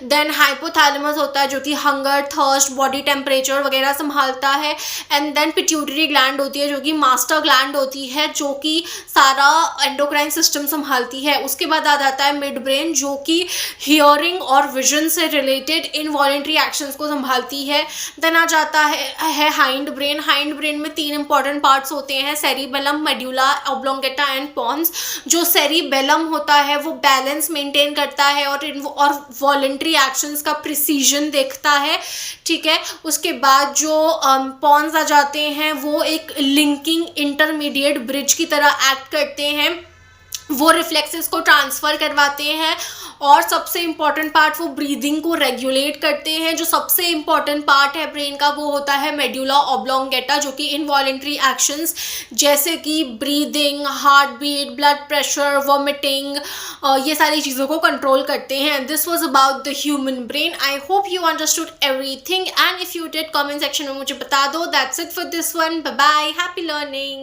देन हाइपोथैलेमस होता है जो कि हंगर, थर्स्ट, बॉडी टेम्परेचर वगैरह संभालता है। एंड देन पिट्यूटरी ग्लैंड होती है जो कि मास्टर ग्लैंड होती है, जो कि सारा एंडोक्राइन सिस्टम संभालती है। उसके बाद आ जाता है मिड ब्रेन, जो कि हियरिंग और विजन से रिलेटेड इनवॉलेंट्री एक्शंस को संभालती है। देन आ जाता है हाइंड ब्रेन। हाइंड ब्रेन में 3 इंपॉर्टेंट पार्ट्स होते हैं, cerebellum, medulla oblongata and pons. जो सेरिबेलम होता है वो बैलेंस मेंटेन करता है और वॉलेंट्री एक्शंस का प्रिसीजन देखता है, ठीक है। उसके बाद जो पॉन्स आ जाते हैं वो एक लिंकिंग इंटरमीडिएट ब्रिज की तरह एक्ट करते हैं, वो रिफ्लेक्सेस को ट्रांसफ़र करवाते हैं। और सबसे इम्पॉर्टेंट पार्ट, वो ब्रीदिंग को रेगुलेट करते हैं। जो सबसे इम्पॉर्टेंट पार्ट है ब्रेन का वो होता है मेड्यूला ऑब्लोंगेटा, जो कि इनवॉलेंट्री एक्शंस जैसे कि breathing, heart beat, blood pressure, vomiting, ये सारी चीज़ों को कंट्रोल करते हैं। This was about the human brain. I hope you understood everything, and if you did, comment section में मुझे बता दो। That's it for this one. Bye bye, happy learning.